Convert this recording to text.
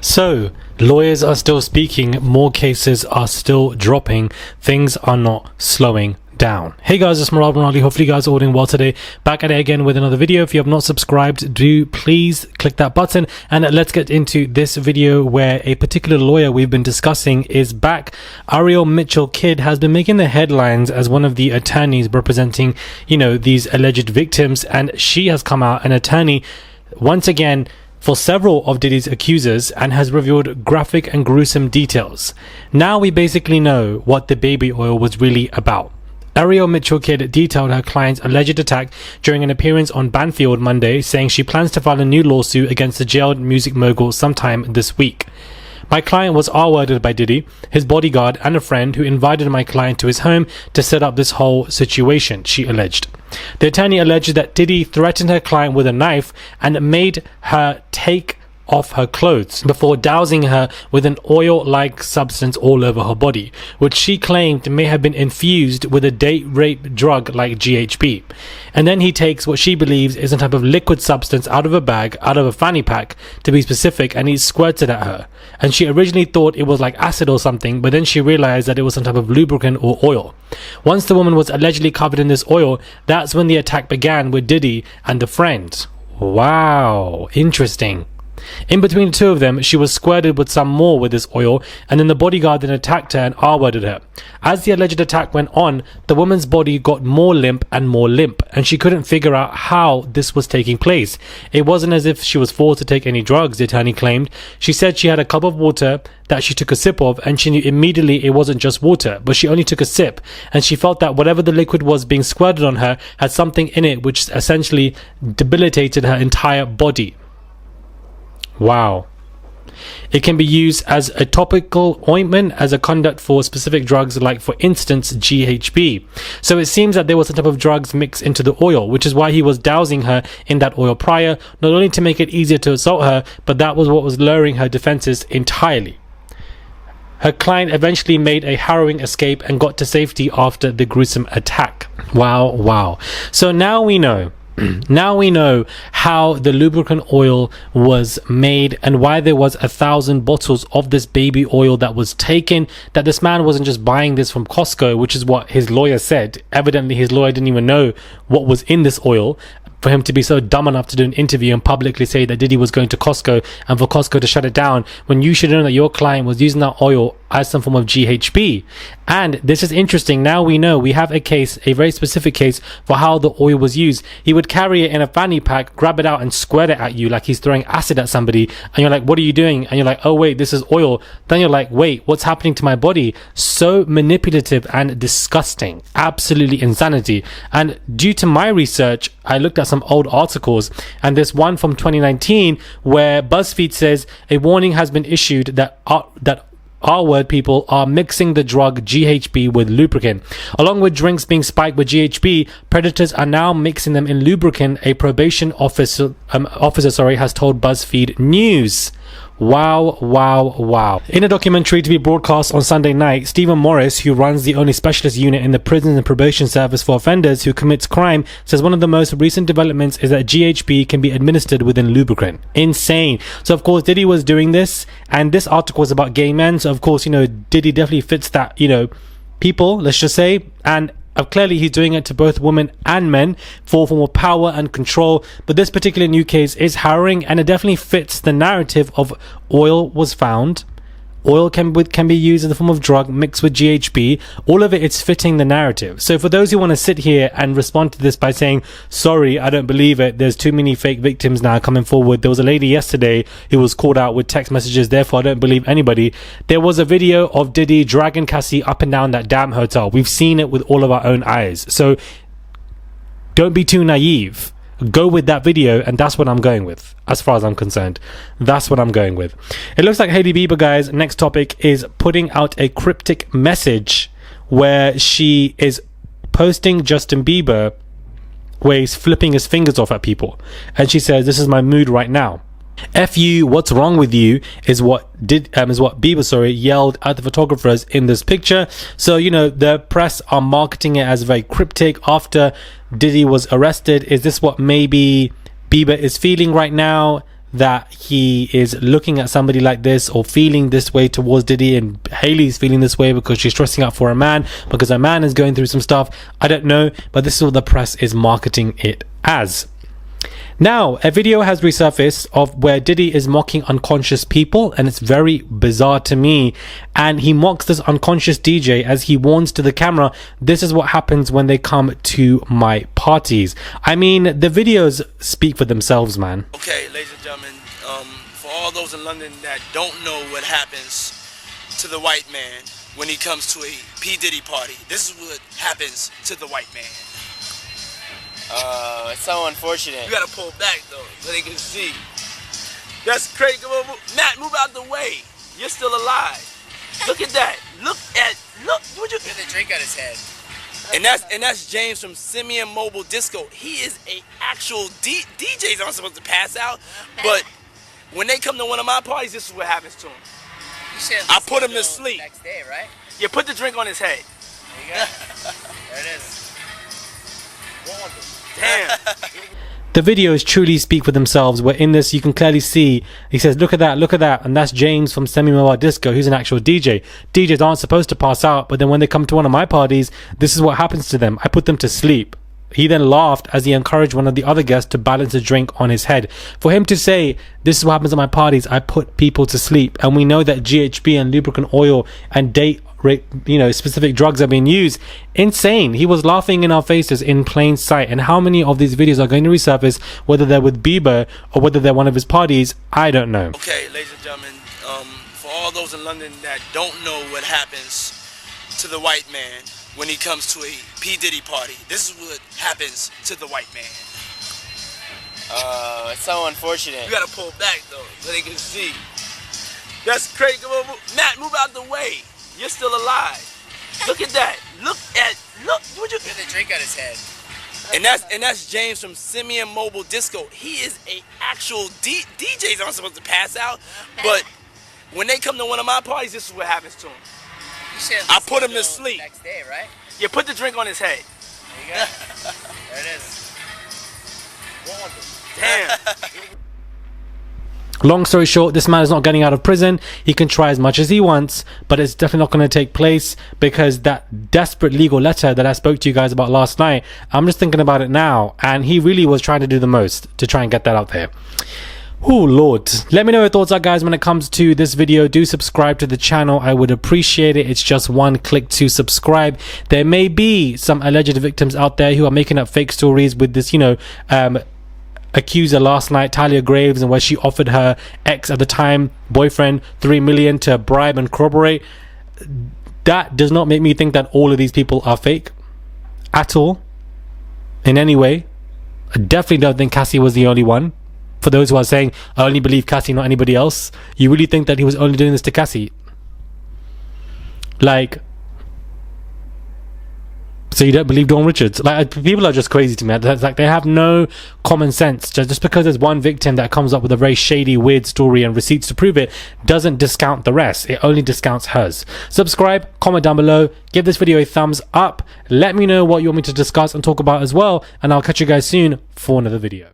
So, lawyers are still speaking, more cases are still dropping, things are not slowing down. Hey guys, it's Morali. Hopefully you guys are all doing well today. Back at it again with another video. If you have not subscribed, do please click that button, and let's get into this video where a particular lawyer we've been discussing is back. Ariel Mitchell Kidd has been making the headlines as one of the attorneys representing, these alleged victims, and she has come out, an attorney, once again, for several of Diddy's accusers, and has revealed graphic and gruesome details. Now we basically know what the baby oil was really about. Ariel Mitchell Kidd detailed her client's alleged attack during an appearance on Banfield Monday, saying she plans to file a new lawsuit against the jailed music mogul sometime this week. My client was R-worded by Diddy, his bodyguard, and a friend who invited my client to his home to set up this whole situation, she alleged. The attorney alleged that Diddy threatened her client with a knife and made her take off her clothes before dousing her with an oil-like substance all over her body, which she claimed may have been infused with a date rape drug like GHB. And then he takes what she believes is a type of liquid substance out of a bag, out of a fanny pack to be specific, and he squirts it at her. And she originally thought it was like acid or something, but then she realized that it was some type of lubricant or oil. Once the woman was allegedly covered in this oil, that's when the attack began with Diddy and the friend. Wow, interesting. In between the two of them, she was squirted with some more with this oil, and then the bodyguard then attacked her and R-worded her. As the alleged attack went on, the woman's body got more limp, and she couldn't figure out how this was taking place. It wasn't as if she was forced to take any drugs, the attorney claimed. She said she had a cup of water that she took a sip of, and she knew immediately it wasn't just water, but she only took a sip, and she felt that whatever the liquid was being squirted on her had something in it which essentially debilitated her entire body. Wow. It can be used as a topical ointment, as a conduct for specific drugs, like for instance GHB. So it seems that there was some type of drugs mixed into the oil, which is why he was dousing her in that oil prior, not only to make it easier to assault her, but that was what was lowering her defenses entirely. Her client eventually made a harrowing escape and got to safety after the gruesome attack. Wow. So now we know. Now we know how the lubricant oil was made and why there was 1,000 bottles of this baby oil that was taken, that this man wasn't just buying this from Costco, which is what his lawyer said. Evidently his lawyer didn't even know what was in this oil for him to be so dumb enough to do an interview and publicly say that Diddy was going to Costco and for Costco to shut it down, when you should know that your client was using that oil as some form of GHB. And this is interesting. Now we know, we have a case, a very specific case for how the oil was used. He would carry it in a fanny pack, grab it out and squirt it at you like he's throwing acid at somebody, and you're like, what are you doing? And you're like, oh wait, this is oil. Then you're like, wait, what's happening to my body? So manipulative and disgusting. Absolutely insanity. And due to my research, I looked at some old articles, and there's one from 2019 where BuzzFeed says a warning has been issued that R-word people are mixing the drug GHB with lubricant. Along with drinks being spiked with GHB, predators are now mixing them in lubricant, a probation officer has told BuzzFeed News. Wow. In a documentary to be broadcast on Sunday night, Stephen Morris, who runs the only specialist unit in the Prisons and Probation Service for offenders who commits crime, says one of the most recent developments is that GHB can be administered within lubricant. Insane. So of course Diddy was doing this, and this article was about gay men, so of course, Diddy definitely fits that, people, let's just say, and clearly he's doing it to both women and men for a form of power and control. But this particular new case is harrowing, and it definitely fits the narrative of oil was found. Oil can be used as a form of drug mixed with GHB. All of it's fitting the narrative. So for those who want to sit here and respond to this by saying, sorry, I don't believe it, there's too many fake victims now coming forward. There was a lady yesterday who was called out with text messages, therefore I don't believe anybody. There was a video of Diddy dragging Cassie up and down that damn hotel. We've seen it with all of our own eyes. So don't be too naive. Go with that video, and that's what I'm going with. As far as I'm concerned, that's what I'm going with. It looks like Hailey Bieber, guys, next topic, is putting out a cryptic message where she is posting Justin Bieber where he's flipping his fingers off at people, and she says, this is my mood right now. F you, what's wrong with you, is what Bieber yelled at the photographers in this picture. So the press are marketing it as very cryptic after Diddy was arrested. Is this what maybe Bieber is feeling right now? that he is looking at somebody like this or feeling this way towards Diddy, and Hailey's feeling this way because she's stressing out for a man because a man is going through some stuff. I don't know, but this is what the press is marketing it as. Now, a video has resurfaced of where Diddy is mocking unconscious people, and it's very bizarre to me. And he mocks this unconscious DJ as he warns to the camera, this is what happens when they come to my parties. I mean, the videos speak for themselves, man. Okay, ladies and gentlemen, for all those in London that don't know what happens to the white man when he comes to a P. Diddy party, this is what happens to the white man. It's so unfortunate. You gotta pull back though, so they can see. That's crazy. Matt, move out the way. You're still alive. Look at that. Look. Would you get the drink on his head? And that's James from Simeon Mobile Disco. He is a actual DJs aren't supposed to pass out, but when they come to one of my parties, this is what happens to him. I put him to sleep. Next day, right? Yeah, put the drink on his head. There you go. There it is. Damn. The videos truly speak for themselves, where in this you can clearly see, he says, look at that, and that's James from Semi-Mobile Disco, who's an actual DJ. DJs aren't supposed to pass out, but then when they come to one of my parties, this is what happens to them. I put them to sleep. He then laughed as he encouraged one of the other guests to balance a drink on his head. For him to say, this is what happens at my parties, I put people to sleep. And we know that GHB and lubricant oil and specific drugs are being used. Insane. He was laughing in our faces in plain sight. And how many of these videos are going to resurface, whether they're with Bieber or whether they're one of his parties, I don't know. Okay, ladies and gentlemen, for all those in London that don't know what happens to the white man when he comes to a P. Diddy party, this is what happens to the white man. It's so unfortunate. You gotta pull back though, so they can see. That's crazy. Matt, move out the way. You're still alive. Look at that. Look. Would you get the drink on his head? And that's James from Simeon Mobile Disco. He is a actual DJs aren't supposed to pass out, but when they come to one of my parties, this is what happens to him. I put him to sleep. Next day, right? Yeah, put the drink on his head. There you go. There it is. Damn. Long story short, this man is not getting out of prison. He can try as much as he wants, but it's definitely not going to take place, because that desperate legal letter that I spoke to you guys about last night, I'm just thinking about it now, and he really was trying to do the most to try and get that out there. Oh Lord. Let me know your thoughts are, guys, when it comes to this video. Do subscribe to the channel. I would appreciate it. It's just one click to subscribe. There may be some alleged victims out there who are making up fake stories with this, accuser last night, Talia Graves, and where she offered her ex at the time, boyfriend, $3 million to bribe and corroborate. That does not make me think that all of these people are fake at all, in any way. I definitely don't think Cassie was the only one. For those who are saying, I only believe Cassie, not anybody else, you really think that he was only doing this to Cassie? Like, so you don't believe Dawn Richards? Like, people are just crazy to me. It's like they have no common sense. Just because there's one victim that comes up with a very shady, weird story and receipts to prove it, doesn't discount the rest. It only discounts hers. Subscribe, comment down below, give this video a thumbs up. Let me know what you want me to discuss and talk about as well, and I'll catch you guys soon for another video.